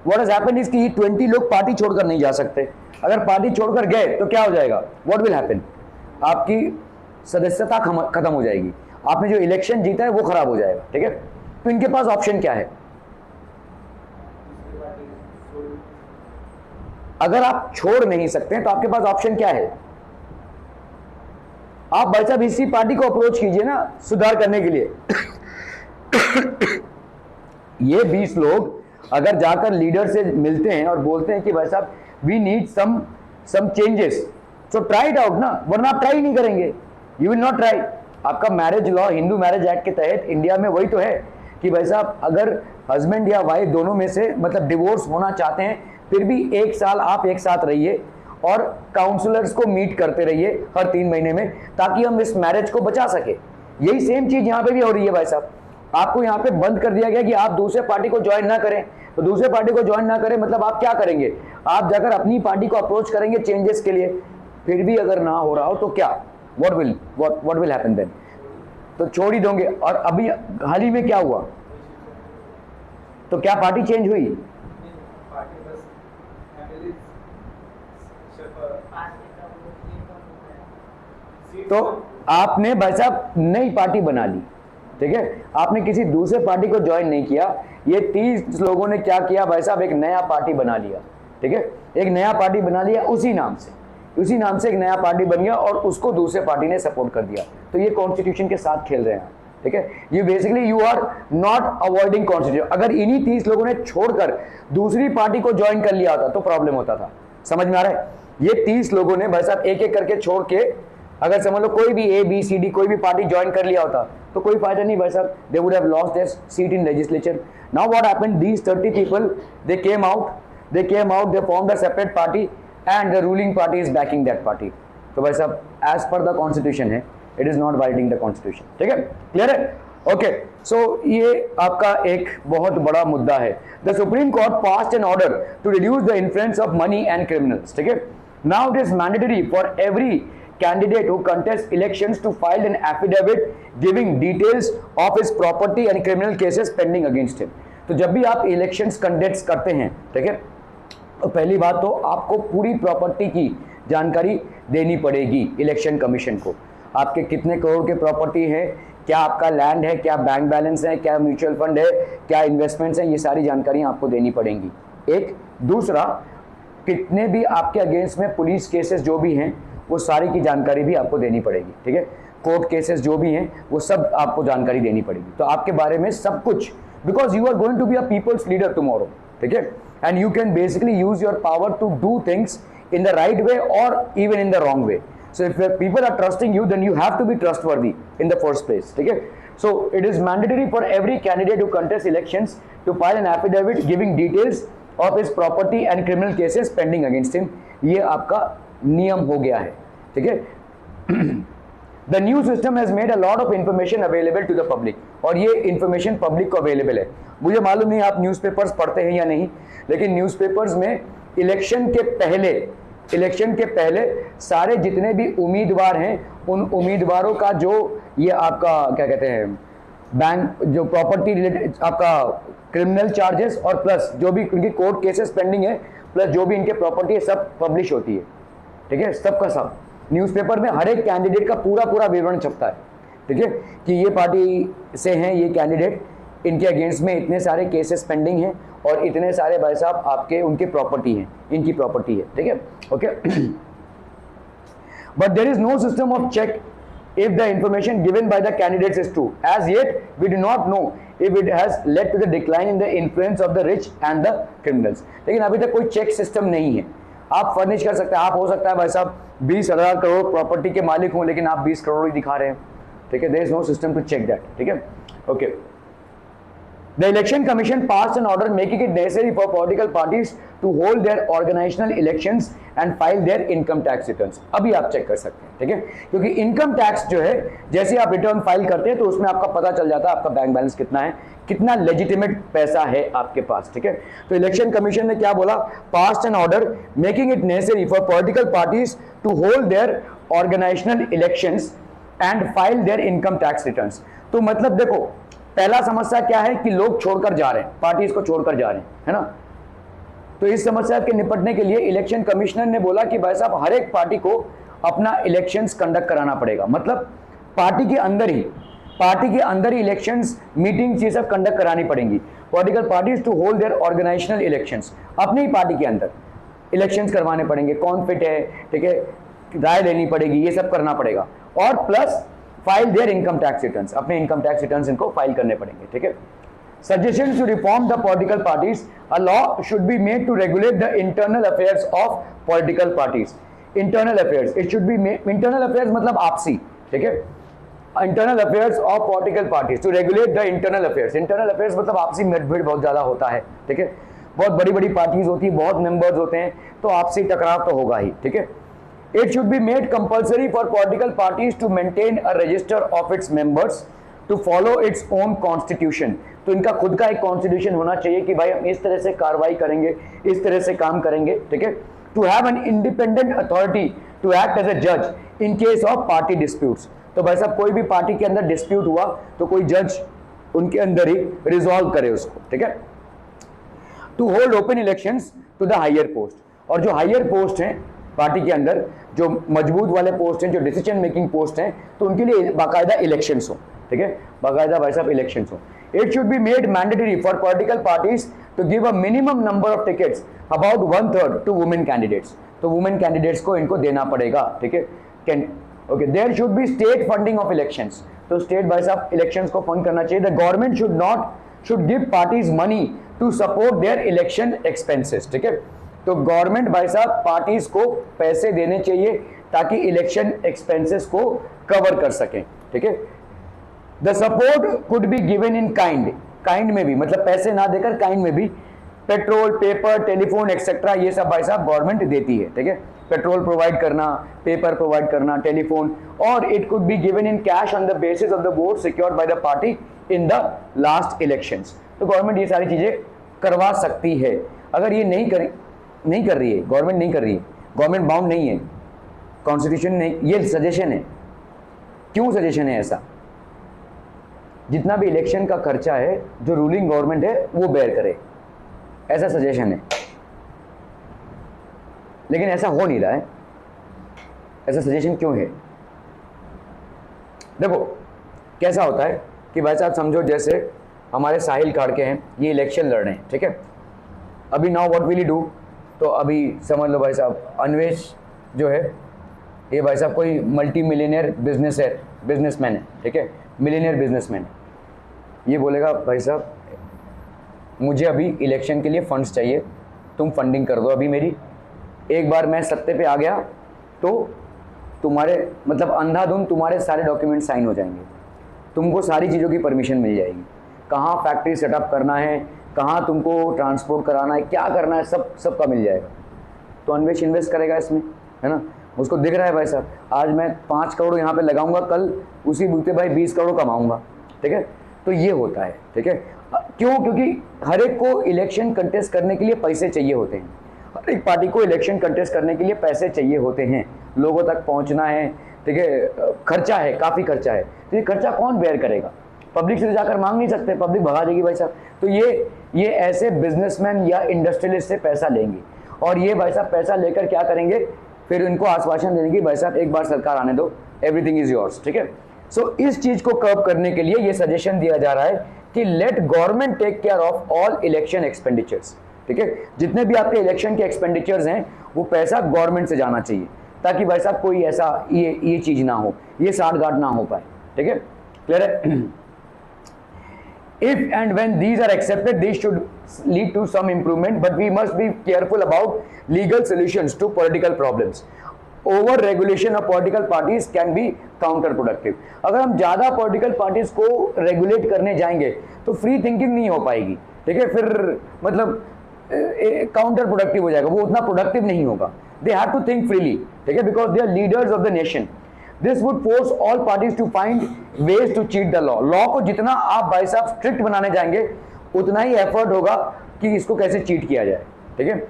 Speaker 1: what has happened is कि 20 लोग पार्टी छोड़कर नहीं जा सकते। अगर पार्टी छोड़कर गए तो क्या हो जाएगा? What will happen? आपकी सदस्यता खत्म हो जाएगी, आपने जो इलेक्शन जीता है वो खराब हो जाएगा, ठीक है। तो इनके पास ऑप्शन क्या है? अगर आप छोड़ नहीं सकते हैं तो आपके पास ऑप्शन क्या है? आप भाई साहब इसी पार्टी को अप्रोच कीजिए ना सुधार करने के लिए। ये 20 लोग अगर जाकर लीडर से मिलते हैं और बोलते हैं कि भाई साहब we need some changes, so try it out ना, वरना आप ट्राई नहीं करेंगे, यू विल नॉट ट्राई। आपका marriage law, Hindu marriage act के तहत इंडिया में वही तो है कि भाई साहब अगर हस्बैंड या वाइफ दोनों में से मतलब डिवोर्स होना चाहते हैं, फिर भी 1 साल आप एक साथ रहिए और काउंसलर्स को मीट करते रहिए हर 3 महीने में, ताकि हम इस मैरिज को बचा सके। यही सेम चीज यहाँ पे भी हो रही है भाई साहब। आपको यहाँ पे बंद कर दिया गया कि आप दूसरे पार्टी को ज्वाइन ना करें। तो दूसरे पार्टी को ज्वाइन ना करें मतलब आप क्या करेंगे? आप जाकर अपनी पार्टी को अप्रोच करेंगे चेंजेस के लिए। फिर भी अगर ना हो रहा हो तो क्या, व्हाट विल हैपन देन? तो छोड़ ही दोगे। और अभी हाल ही में क्या हुआ? तो क्या पार्टी चेंज हुई? तो आपने भाई साहब नई पार्टी बना ली, ठीक है, आपने किसी दूसरे पार्टी को ज्वाइन नहीं किया। ये 30 लोगों ने क्या किया भाई साहब? एक नया पार्टी बना लिया, ठीक है, एक नया पार्टी बना लिया उसी नाम से एक नया पार्टी बन गया और उसको दूसरे पार्टी ने सपोर्ट कर दिया। तो ये कॉन्स्टिट्यूशन के साथ खेल रहे हैं, ठीक है। ये basically you are not avoiding constitution. अगर इन्हीं 30 लोगों ने छोड़कर दूसरी पार्टी को ज्वाइन कर लिया होता तो प्रॉब्लम होता था। समझ में आ रहा है? ये 30 लोगों ने भाई साहब एक एक करके छोड़ के, अगर समझ लो कोई भी ABCD कोई भी पार्टी ज्वाइन कर लिया होता तो कोई फायदा नहीं भाई साहब, they would have lost their seat in legislature. Now what happened, these 30 people they came out, they formed a separate party and the ruling party is backing that party. तो भाई साहब एज पर द कॉन्स्टिट्यूशन है, it is not violating the constitution, ठीक है, clear है? Okay, सो ये आपका एक बहुत बड़ा मुद्दा है। The supreme court passed an order to reduce the influence of money and criminals, ठीक है। Now it is mandatory for every candidate who contests elections to file an affidavit giving details of his property and criminal cases pending against him। तो जब भी आप elections conduct करते हैं, ठीक है, तो पहली बात तो आपको पूरी प्रॉपर्टी की जानकारी देनी पड़ेगी इलेक्शन कमीशन को। आपके कितने करोड़ के प्रॉपर्टी है, क्या आपका लैंड है, क्या बैंक बैलेंस है, क्या म्यूचुअल फंड है, क्या इन्वेस्टमेंट्स हैं, ये सारी जानकारी आपको देनी पड़ेंगी। एक दूसरा, कितने भी आपके अगेंस्ट में पुलिस केसेस जो भी हैं वो सारी की जानकारी भी आपको देनी पड़ेगी, ठीक है। कोर्ट केसेस जो भी हैं वो सब आपको जानकारी देनी पड़ेगी, तो आपके बारे में सब कुछ, because you are going to be a people's leader tomorrow, ठीक है। And you can basically use your power to do things in the right way or even in the wrong way. So if people are trusting you, then you have to be trustworthy in the first place, ठीक है। So it is mandatory for every candidate who contests elections to file an affidavit giving details of his property and criminal cases pending against him. ये आपका नियम हो गया है, ठीक है। The new system has made a lot of information available to the public, और ये information public को available है। मुझे मालूम नहीं आप न्यूज़पेपर्स पढ़ते हैं या नहीं, लेकिन न्यूज़पेपर्स में इलेक्शन के पहले सारे जितने भी उम्मीदवार हैं उन उम्मीदवारों का जो ये आपका क्या कहते हैं बैंक जो प्रॉपर्टी रिलेटेड आपका क्रिमिनल चार्जेस और प्लस जो भी उनकी कोर्ट केसेस पेंडिंग है प्लस जो भी इनके प्रॉपर्टी है सब पब्लिश होती है, ठीक है। सबका सब न्यूज़पेपर में हर एक कैंडिडेट का पूरा विवरण छपता है, ठीक है, कि ये पार्टी से हैं ये कैंडिडेट, इनके अगेंस्ट में इतने सारे केसेस पेंडिंग हैं और इतने सारे भाई साहब आपके उनके प्रॉपर्टी हैं, इनकी प्रॉपर्टी है, ठीक है, okay. But there is no system of check if the information given by the candidates is true. As yet we do not know if it has led to the decline in the influence of the rich and the criminals. लेकिन अभी तक कोई check system नहीं है। आप furnish कर सकते हैं, आप हो सकता है भाई साहब 20,000 करोड़ प्रॉपर्टी के मालिक हों लेकिन आप 20 करोड़ ही दिखा रहे हैं, ठीक है। there is no system to check that, ठीक है, okay. The Election Commission passed an order making it necessary for political parties to hold their organizational elections and file their income tax returns. अभी आप check कर सकते हैं, ठीक है, क्योंकि इनकम टैक्स जो है जैसे आप रिटर्न फाइल करते हैं तो उसमें आपका पता चल जाता है आपका बैंक बैलेंस कितना है, कितना लेजिटिमेट पैसा है आपके पास, ठीक है। तो इलेक्शन कमीशन ने क्या बोला, passed an order making it necessary for political parties to hold their organisational elections and file their income tax returns. तो मतलब देखो पहला समस्या क्या है कि लोग छोड़कर जा रहे हैं, पार्टीज को छोड़कर जा रहे हैं, है ना। तो इस समस्या के निपटने के लिए इलेक्शन कमिश्नर ने बोला कि भाई साहब हर एक पार्टी को अपना इलेक्शंस कंडक्ट कराना पड़ेगा, मतलब पार्टी के अंदर ही इलेक्शंस मीटिंग्स ये सब कंडक्ट करानी पड़ेंगी। Political parties to hold their organisational elections, अपनी ही पार्टी के अंदर इलेक्शंस करवाने पड़ेंगे, कौन फिट है, ठीक है, राय लेनी पड़ेगी, ये सब करना पड़ेगा। और plus file their income tax returns, अपने इनकम टैक्स रिटर्न्स इनको फाइल करने पड़ेंगे, ठीक है। Suggestions to reform the political parties, a law should be made to regulate the internal affairs of political parties. Internal affairs, it should be made, internal affairs मतलब आपसी, ठीक है, internal affairs of political parties to regulate the internal affairs. Internal affairs मतलब आपसी मतभेद बहुत ज़्यादा होता है, ठीक है, बहुत बड़ी बड़ी पार्टीज होती है, बहुत मेंबर्स होते हैं, तो आपसी टकराव तो होगा ही, ठीक है। It should be made compulsory for political parties to maintain a register of its members to follow its own constitution. तो इनका खुद का एक कॉन्स्टिट्यूशन होना चाहिए कि भाई हम इस तरह से कार्रवाई करेंगे, इस तरह से काम करेंगे, ठीक है। To have an independent authority to act as a जज in case of party disputes. तो भाई साहब कोई भी पार्टी के अंदर डिस्प्यूट हुआ तो कोई जज उनके अंदर ही रिजॉल्व करे उसको, ठीक है। To hold open elections to the higher post, और जो हायर पोस्ट हैं पार्टी के अंदर, जो मजबूत वाले पोस्ट हैं, जो डिसीजन मेकिंग पोस्ट हैं, तो उनके लिए बाकायदा इलेक्शंस हो, ठीक है, बाकायदा भाई साहब इलेक्शंस हो। It should be made mandatory for political parties to give a minimum number of tickets, about 1/3 to women candidates. तो women candidates को इनको देना पड़ेगा, ठीक है। Okay, there should be state funding of elections. तो state भाई साहब elections को fund करना चाहिए। The government should give parties money to support their election expenses, ठीक है। तो गवर्नमेंट भाई साहब पार्टीज को पैसे देने चाहिए ताकि इलेक्शन एक्सपेंसेस को कवर कर सकें, ठीक है। The support could be given in kind में भी, मतलब पैसे ना देकर काइंड में भी, पेट्रोल, पेपर, टेलीफोन एक्सेट्रा, ये सब भाई साहब गवर्नमेंट देती है, ठीक है। पेट्रोल प्रोवाइड करना, पेपर प्रोवाइड करना, टेलीफोन, और it could be given in cash on the basis of the vote secured by the party in the last elections. तो गवर्नमेंट ये सारी चीजें करवा सकती है। अगर ये नहीं कर रही है, गवर्नमेंट नहीं कर रही है, गवर्नमेंट बाउंड नहीं है, कॉन्स्टिट्यूशन नहीं, ये सजेशन है। क्यों सजेशन है ऐसा? जितना भी इलेक्शन का खर्चा है जो रूलिंग गवर्नमेंट है वो बेयर करे, ऐसा सजेशन है। लेकिन ऐसा हो नहीं रहा है। ऐसा सजेशन क्यों है? देखो कैसा होता है कि भाई साहब समझो जैसे हमारे साहिल खाड़के हैं, ये इलेक्शन लड़ रहे हैं, ठीक है। अभी now what will you do, तो अभी समझ लो भाई साहब अन्वेश जो है ये भाई साहब कोई मल्टी मिलियनियर बिजनेसमैन है, ठीक है, मिलियनियर बिजनेसमैन है, ये बोलेगा भाई साहब मुझे अभी इलेक्शन के लिए फंड्स चाहिए, तुम फंडिंग कर दो अभी मेरी, एक बार मैं सत्ते पे आ गया तो तुम्हारे मतलब अंधाधुंध तुम्हारे सारे डॉक्यूमेंट साइन हो जाएंगे, तुमको सारी चीज़ों की परमिशन मिल जाएगी, कहाँ फैक्ट्री सेटअप करना है, कहाँ तुमको ट्रांसपोर्ट कराना है, क्या करना है, सबका मिल जाएगा। तो अन्वेष इन्वेस्ट करेगा इसमें, है ना, उसको दिख रहा है भाई साहब आज मैं 5 करोड़ यहाँ पे लगाऊंगा, कल उसी बूते भाई 20 करोड़ कमाऊंगा, ठीक है। तो ये होता है, ठीक है। क्यों? क्योंकि हर एक को इलेक्शन कंटेस्ट करने के लिए पैसे चाहिए होते हैं, हर एक पार्टी को इलेक्शन कंटेस्ट करने के लिए पैसे चाहिए होते हैं, लोगों तक पहुंचना है, ठीक है, खर्चा है, काफ़ी खर्चा है, तो ये खर्चा कौन बेयर करेगा? पब्लिक से जाकर मांग नहीं सकते, पब्लिक भगा देगी भाई साहब। तो ये ऐसे बिजनेसमैन या इंडस्ट्रियलिस्ट से पैसा लेंगे और ये भाई साहब पैसा लेकर क्या करेंगे, फिर इनको आश्वासन देने की भाई साहब एक बार सरकार आने दो, एवरीथिंग इज योर्स, ठीक है। सो इस चीज को कर्व करने के लिए ये सजेशन दिया जा रहा है कि let government take care of all election expenditures, ठीक है, जितने भी आपके इलेक्शन के एक्सपेंडिचर्स हैं वो पैसा गवर्नमेंट से जाना चाहिए, ताकि भाई साहब कोई ऐसा ये चीज ना हो, ये साठगांठ ना हो पाए, ठीक है, क्लियर है। If and when these are accepted, these should lead to some improvement, but we must be careful about legal solutions to political problems. Over regulation of political parties can be counterproductive. अगर हम ज़्यादा political parties को regulate करने जाएंगे तो free thinking नहीं हो पाएगी, ठीक है, फिर मतलब काउंटर प्रोडक्टिव हो जाएगा, वो उतना प्रोडक्टिव नहीं होगा। They have to think freely, ठीक है, because they are leaders of the nation. This would force all parties to find ways to cheat the law. Law को जितना आप भाई साहब स्ट्रिक्ट बनाने जाएंगे उतना ही एफर्ट होगा कि इसको कैसे चीट किया जाए, ठीक है।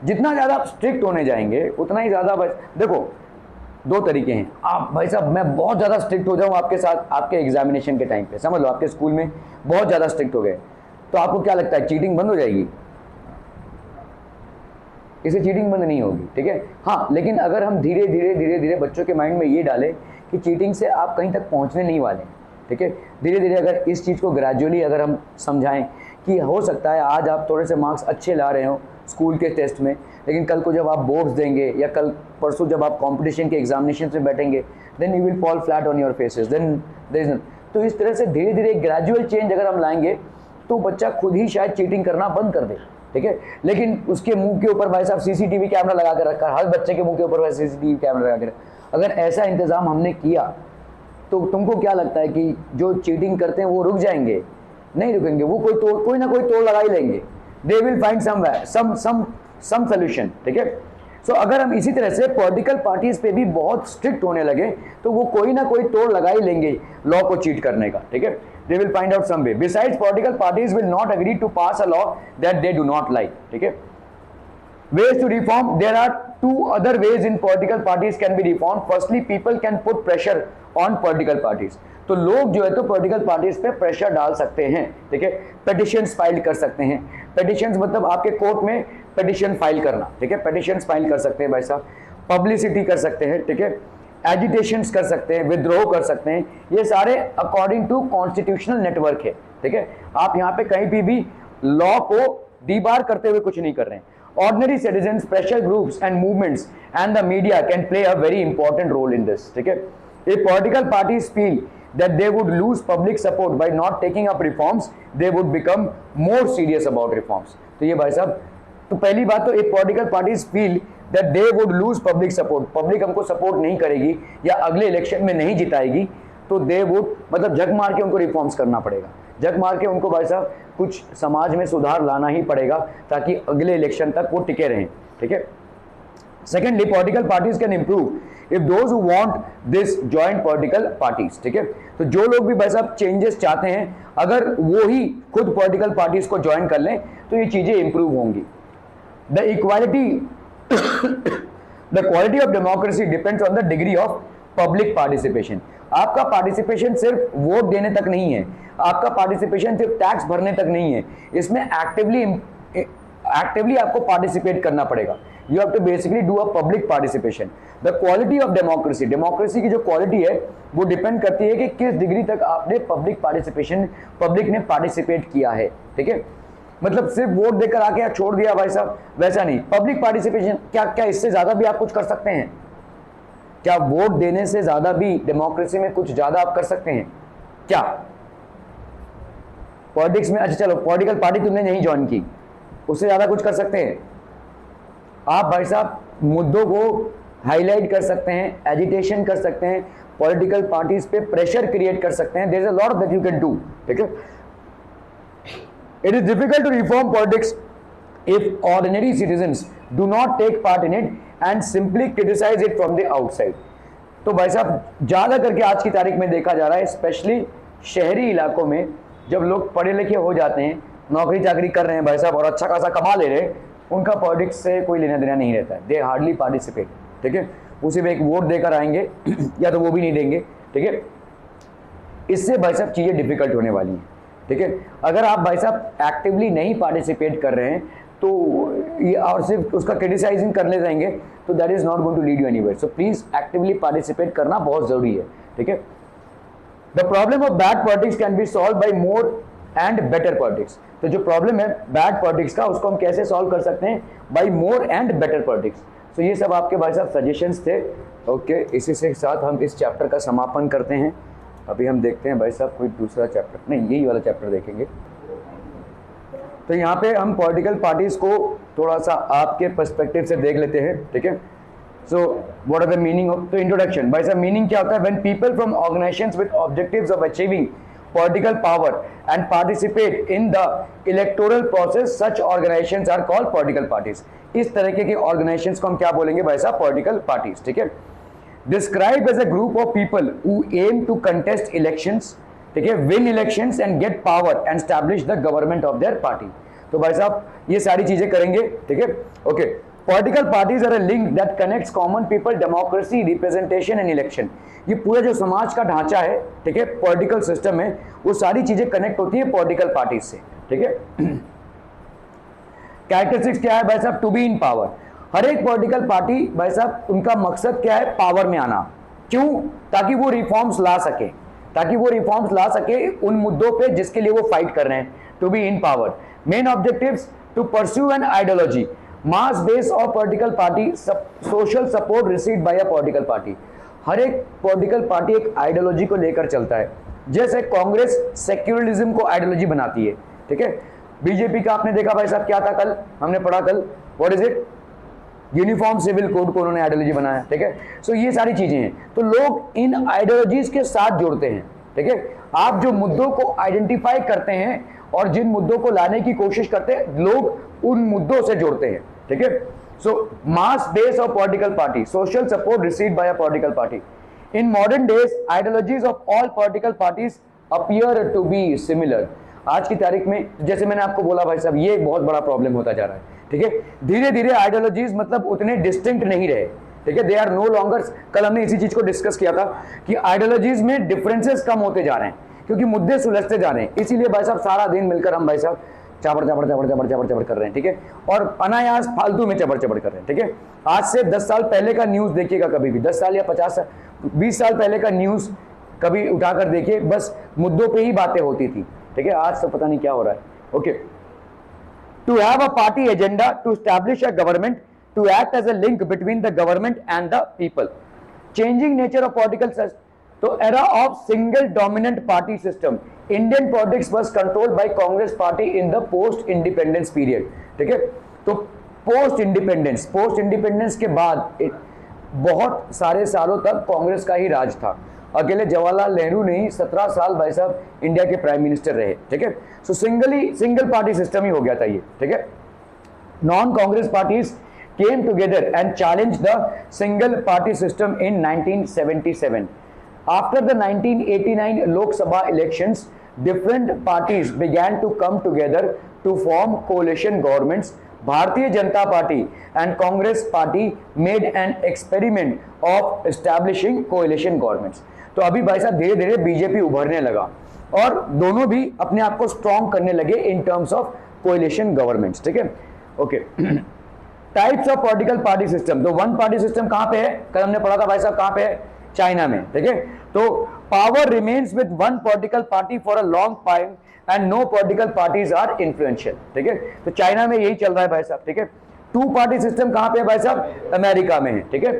Speaker 1: जितना ज़्यादा आप स्ट्रिक्ट होने जाएंगे उतना ही ज़्यादा देखो 2 तरीके हैं, आप भाई साहब मैं बहुत ज़्यादा स्ट्रिक्ट हो जाऊँ आपके साथ आपके एग्जामिनेशन के टाइम पे, समझ लो आपके स्कूल में बहुत ज़्यादा स्ट्रिक्ट हो गए तो आपको क्या लगता है चीटिंग बंद हो जाएगी? इससे चीटिंग बंद नहीं होगी, ठीक है। हाँ, लेकिन अगर हम धीरे धीरे बच्चों के माइंड में ये डालें कि चीटिंग से आप कहीं तक पहुंचने नहीं वाले, ठीक है, धीरे धीरे अगर इस चीज़ को ग्रेजुअली अगर हम समझाएं कि हो सकता है आज आप थोड़े से मार्क्स अच्छे ला रहे हो स्कूल के टेस्ट में, लेकिन कल को जब आप बोर्ड्स देंगे या कल परसों जब आप कॉम्पिटिशन के एग्जामिनेशन में बैठेंगे then you will fall flat on your faces, then there is. तो इस तरह से धीरे धीरे ग्रेजुअल चेंज अगर हम लाएंगे तो बच्चा खुद ही शायद चीटिंग करना बंद कर दे, ठीक है। लेकिन उसके मुंह के ऊपर भाई साहब सीसीटीवी कैमरा लगा कर रखा, हर बच्चे के मुंह के ऊपर सीसीटीवी कैमरा लगा कर, अगर ऐसा इंतजाम हमने किया तो तुमको क्या लगता है कि जो चीटिंग करते हैं वो रुक जाएंगे? नहीं रुकेंगे, वो कोई ना कोई तोड़ लगा ही लेंगे, they will find some solution, ठीक है। सो अगर हम इसी तरह से पॉलिटिकल पार्टीज पे भी बहुत स्ट्रिक्ट होने लगे तो वो कोई ना कोई तोड़ लगा ही लेंगे लॉ को चीट करने का, ठीक है। They will find out some way. Besides, political parties will not agree to pass a law that they do not like. ठीक है? Ways to reform. There are 2 other ways in political parties can be reformed. Firstly, people can put pressure on political parties. तो लोग जो है तो political parties पे pressure डाल सकते हैं, ठीक है, पेटिशंस फाइल कर सकते हैं। पेटिशंस मतलब आपके कोर्ट में पेटिशन फाइल करना, ठीक है, पेटिशंस फाइल कर सकते हैं भाई साहब, पब्लिसिटी कर सकते हैं, ठीक है, एजिटेशंस कर सकते हैं, विद्रोह कर सकते हैं, ये सारे अकॉर्डिंग टू कॉन्स्टिट्यूशनल नेटवर्क है, ठीक है। आप यहाँ पे कहीं भी लॉ को डीबार करते हुए कुछ नहीं कर रहे हैं। Ordinary citizens, pressure groups and movements and the media can play a very important role in this, ठीक है। If political parties feel that they would lose public support by not taking up reforms, they would become more serious about reforms. तो ये भाई साहब, तो पहली बात तो if political parties feel that they would lose public support, public हमको support नहीं करेगी या अगले इलेक्शन में नहीं जिताएगी, तो they would मतलब जग मार के उनको रिफॉर्म्स करना पड़ेगा, जग मार के उनको भाई साहब कुछ समाज में सुधार लाना ही पड़ेगा ताकि अगले इलेक्शन तक वो टिके रहें, ठीक है। Secondly, political parties can improve if those who want this join political parties, ठीक है। तो जो लोग भी भाई साहब चेंजेस चाहते हैं, अगर वो ही खुद पॉलिटिकल पार्टीज को ज्वाइन कर लें तो ये चीजें इंप्रूव होंगी। The equality the quality of democracy depends on the degree of public participation. आपका पार्टिसिपेशन सिर्फ वोट देने तक नहीं है, आपका पार्टिसिपेशन सिर्फ टैक्स भरने तक नहीं है, इसमें एक्टिवली आपको पार्टिसिपेट करना पड़ेगा। You have to basically do a public participation. The quality of democracy, democracy की जो क्वालिटी है वो डिपेंड करती है कि किस डिग्री तक आपने पब्लिक ने पार्टिसिपेट किया है, ठीक है। मतलब सिर्फ वोट देकर आके छोड़ दिया भाई साहब, वैसा नहीं। पब्लिक पार्टिसिपेशन क्या इससे ज्यादा भी आप कुछ कर सकते हैं, क्या वोट देने से ज्यादा भी डेमोक्रेसी में कुछ ज्यादा आप कर सकते हैं क्या? पॉलिटिक्स में, अच्छा चलो पॉलिटिकल पार्टी तुमने नहीं ज्वाइन की, उससे ज्यादा कुछ कर सकते हैं आप? भाई साहब मुद्दों को हाईलाइट कर सकते हैं, एजिटेशन कर सकते हैं, पॉलिटिकल पार्टीज पे प्रेशर क्रिएट कर सकते हैं, there is a lot that you can do, ठीक है? It is difficult to reform politics if ordinary citizens do not take part in it and simply criticize it from the outside। तो भाई साहब ज़्यादा करके आज की तारीख में देखा जा रहा है, स्पेशली शहरी इलाकों में, जब लोग पढ़े लिखे हो जाते हैं, नौकरी चाकरी कर रहे हैं भाई साहब और अच्छा खासा कमा ले रहे हैं, उनका पॉलिटिक्स से कोई लेना देना नहीं रहता है, दे हार्डली पार्टिसिपेट, ठीक है? उसी में एक वोट देकर आएंगे या तो वो भी नहीं देंगे, ठीक है? इससे भाई साहब चीज़ें डिफिकल्ट होने वाली हैं, ठीक है? अगर आप भाई साहब एक्टिवली नहीं पार्टिसिपेट कर रहे हैं तो ये और सिर्फ उसका क्रिटिसाइजिंग करने जाएंगे तो that is not going to lead you anywhere. So please actively participate करना बहुत जरूरी है, ठीक है? The problem of bad politics can be solve by more and better politics. तो जो प्रॉब्लम है बैड पॉलिटिक्स का, उसको हम कैसे सॉल्व कर सकते हैं? By more and better politics. तो ये सब आपके भाई साहब सजेशंस थे, ओके? इसी से साथ हम इस चैप्टर का समापन करते हैं। अभी हम देखते हैं भाई साहब कोई दूसरा चैप्टर, नहीं यही वाला चैप्टर देखेंगे। तो यहाँ पे हम पॉलिटिकल पार्टीज को थोड़ा सा आपके पर्सपेक्टिव से देख लेते हैं, ठीक है? So what are the meaning of, तो इंट्रोडक्शन भाई साहब, मीनिंग क्या होता है? When people from organisations with objectives of achieving political power and participate in the electoral process, such organisations are called political parties. इस तरीके के ऑर्गेनाइजेशंस को हम क्या बोलेंगे भाई साहब? पॉलिटिकल पार्टीज, ठीक है? Describe as a group of people who aim to contest elections, ठीक है, win elections and get power and establish the government of their party. तो भाई साहब ये सारी चीजें करेंगे, ठीक है? Okay, political parties are a link that connects common people, democracy, representation and election. ये पूरा जो समाज का ढांचा है, ठीक है, पॉलिटिकल सिस्टम में, वो सारी चीजें कनेक्ट होती है पॉलिटिकल पार्टीज से, ठीक है? कैरेक्टरिस्टिक्स क्या है भाई साहब? To be in power. हर एक पॉलिटिकल पार्टी भाई साहब उनका मकसद क्या है? पावर में आना। क्यों? ताकि वो रिफॉर्म्स ला सके, उन मुद्दों पे जिसके लिए वो फाइट कर रहे हैं। To be in power. Main objectives to pursue an ideology, mass base of political party, social support received by a political party. हर एक पॉलिटिकल पार्टी एक आइडियोलॉजी को लेकर चलता है। जैसे कांग्रेस सेक्युलरिज्म को आइडियोलॉजी बनाती है, ठीक है? बीजेपी का आपने देखा भाई साहब क्या था, कल हमने पढ़ा, कल what is it? Uniform civil code को उन्होंने आइडियोलॉजी बनाया, ठीक है? सो ये सारी चीजें हैं, तो लोग इन आइडियोलॉजीज के साथ जुड़ते हैं, ठीक है? आप जो मुद्दों को आइडेंटिफाई करते हैं और जिन मुद्दों को लाने की कोशिश करते हैं, लोग उन मुद्दों से जुड़ते हैं, ठीक है? So mass base of political party, social support received by a political party. In modern days ideologies of all political parties appear to be similar. आज की तारीख में जैसे मैंने आपको बोला भाई साहब, ये एक बहुत बड़ा प्रॉब्लम होता जा रहा है, ठीक है? धीरे धीरे आइडियोलॉजीज मतलब उतने डिस्टिंक्ट नहीं रहे, ठीक है? They are no longer. कल हमने इसी चीज को डिस्कस किया था कि आइडियोलॉजीज में डिफरेंसेस कम होते जा रहे हैं क्योंकि मुद्दे सुलझते जा रहे हैं। इसीलिए भाई साहब सारा दिन मिलकर हम भाई साहब चाबड़ चाबड़ चाबड़ चाबड़ चाबड़ चाबड़ कर रहे हैं, ठीक है? और अनायास फालतू में चबड़ चबड़ कर रहे हैं, ठीक है? आज से 10 साल पहले का न्यूज देखिएगा, कभी भी 10 साल या 50 साल 20 साल पहले का न्यूज कभी उठाकर देखिए, बस मुद्दों पे ही बातें होती थी, ठीक है? आज तो पता नहीं क्या हो रहा है, okay? To have a party agenda, to establish a government, to act as a link between the government and the people. Changing nature of political system. तो era of single dominant party system. Indian politics was controlled by Congress party in the post independence period. ठीक है? तो post independence के बाद बहुत सारे सालों तक कांग्रेस का ही राज था। अकेले जवाहरलाल नेहरू नहीं, 17 साल भाई साहब इंडिया के प्राइम मिनिस्टर रहे, ठीक है? सो सिंगल पार्टी सिस्टम ही हो गया था ये, ठीक है? Non Congress parties came together and challenge the single party system in 1977। After the 1989 Lok Sabha elections, different parties began to come together to form coalition governments. Bharatiya Janata Party and Congress Party made an experiment of establishing coalition governments. तो अभी भाई साहब धीरे धीरे BJP उभरने लगा और दोनों भी अपने आप को स्ट्रॉन्ग करने लगे in terms of coalition governments, ठीक है? Okay, types of political party system. तो वन पार्टी सिस्टम कहां पे है? कल हमने पढ़ा था भाई साहब, कहां पे है? चाइना में, ठीक है? तो power remains with one political party for a long time and no political parties are influential, ठीक है? तो चाइना में यही चल रहा है भाई साहब, ठीक है? टू पार्टी सिस्टम कहां पे है भाई साहब? अमेरिका में है, ठीक है?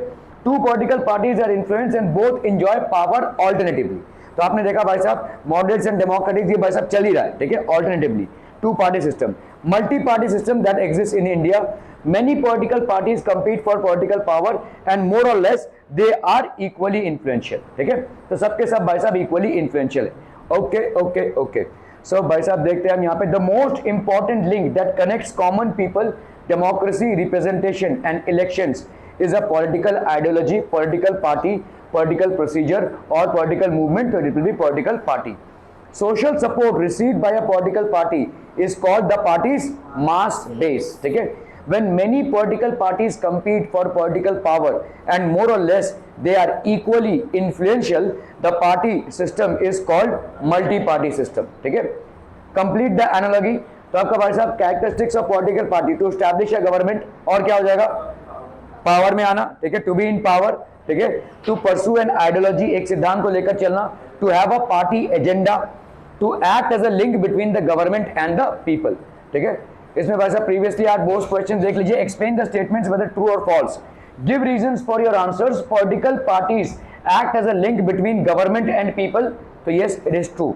Speaker 1: Two political parties are influence and both enjoy power alternatively. तो आपने देखा भाई साहब मॉडरेट्स एंड डेमोक्रेटिक, ये भाई साहब चल ही रहा है, ठीक है, alternatively two party system, multi party system that exist in India, many political parties compete for political power and more or less they are equally influential, ठीक है, तो सबके सब भाई साहब equally influential है। ओके ओके ओके, सो भाई साहब देखते हैं हम यहाँ पे, the most important link that connects common people, democracy, representation and elections is a political ideology, political party, political procedure or political movement, so it will be political party. Social support received by a political party is called the party's mass base, ठीक है। When many political parties compete for political power and more or less they are equally influential, the party system is called multi-party system, ठीक है। Complete the analogy, तो आपका भाई साहब characteristics of political party to establish a government, और क्या हो जाएगा, पावर में आना, ठीक है, टू बी इन पावर, ठीक है, टू परस्यू एन आइडियोलॉजी, एक सिद्धांत को लेकर चलना, to have a party agenda, to act as a link between the government and the people, ठीक है। इसमें भाई साहब प्रीवियसली आप बोथ क्वेश्चन देख लीजिए, explain the statements whether true और false, give reasons for your answers, political parties act as a link between government and people, तो yes it is true.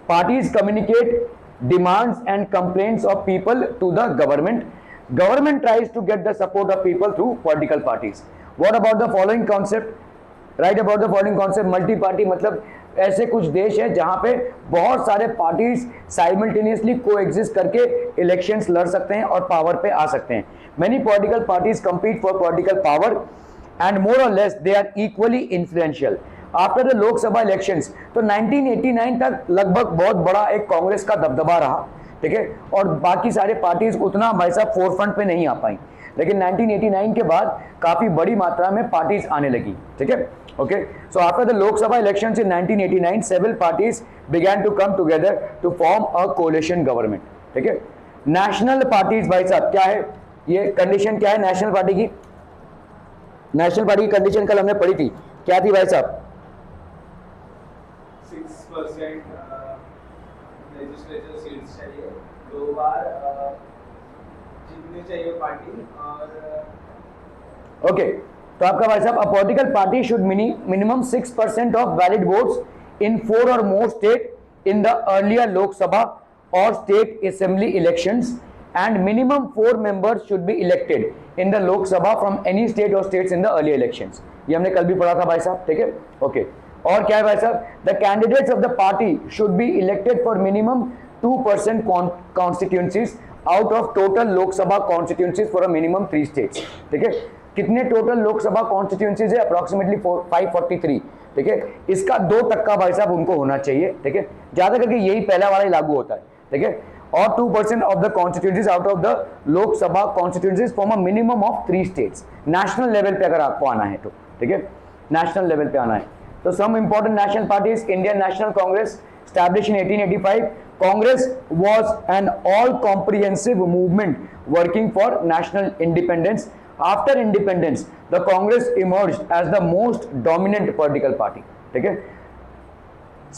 Speaker 1: Parties communicate demands and complaints of people to the government. Government tries to get the support of people through political parties. What about the following concept? Write about the following concept. Multi party मतलब ऐसे कुछ देश है जहां पे बहुत सारे parties simultaneously coexist करके इलेक्शंस लड़ सकते हैं और पावर पे आ सकते हैं। Many political parties compete for political power and more or less they are equally influential. After the Lok Sabha elections, तो 1989 तक लगभग बहुत बड़ा एक कांग्रेस का दबदबा रहा, ठीक है, और बाकी सारे पार्टीज उतना भाई साहब फोर फ्रंट पे नहीं आ पाई, लेकिन 1989 के बाद काफी बड़ी मात्रा में पार्टीज आने लगी, ठीक है। Okay, so after the Lok Sabha elections in 1989 several parties began to come together to form a coalition government, ठीक है। नेशनल पार्टीज भाई साहब क्या है, ये कंडीशन क्या है नेशनल पार्टी की, नेशनल पार्टी की कंडीशन कल हमने पढ़ी थी, क्या थी भाई साहब,
Speaker 2: 6% लेजिस्लेचर सीट्स चाहिए, 2 बार जीतनी चाहिए पार्टी, और
Speaker 1: ओके, तो आपका भाई साहब, a political party should minimum 6% of valid votes in 4 और more state in the earlier Lok Sabha और state assembly elections and minimum 4 members should be elected in the Lok Sabha from any state और states in the earlier elections. ये हमने कल भी पढ़ा था भाई साहब, ठीक है। ओके, और क्या है भाई साहब, the candidates of the party should be elected for minimum 2% constituencies out of total Lok Sabha constituencies for a minimum 3 states, ठीक है। कितने टोटल लोकसभा कॉन्स्टिट्यूंसीज है, अप्रोक्सीमेटली 543, ठीक है। इसका 2% भाई साहब उनको होना चाहिए, ठीक है, ज्यादा करके यही पहला वाला ही लागू होता है, ठीक है। और 2% of the constituencies out of the Lok Sabha constituencies from a minimum of 3 states, national level पे अगर आपको आना है तो, ठीक है, नेशनल लेवल पे आना है। So some important national parties, Indian National Congress, established in 1885. Congress was an all-comprehensive movement working for national independence. After independence, the Congress emerged as the most dominant political party. ठीक है?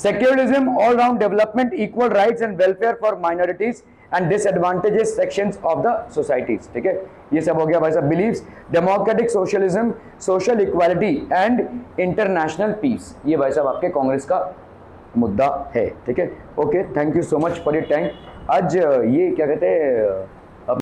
Speaker 1: Secularism, all-round development, equal rights and welfare for minorities and disadvantaged sections of the societies, ठीक है, ये सब हो गया भाई साहब। Believes, democratic socialism, social equality and international peace, ये भाई साहब आपके कांग्रेस का मुद्दा है, ठीक है। Okay, thank you so much for your time. आज ये क्या कहते हैं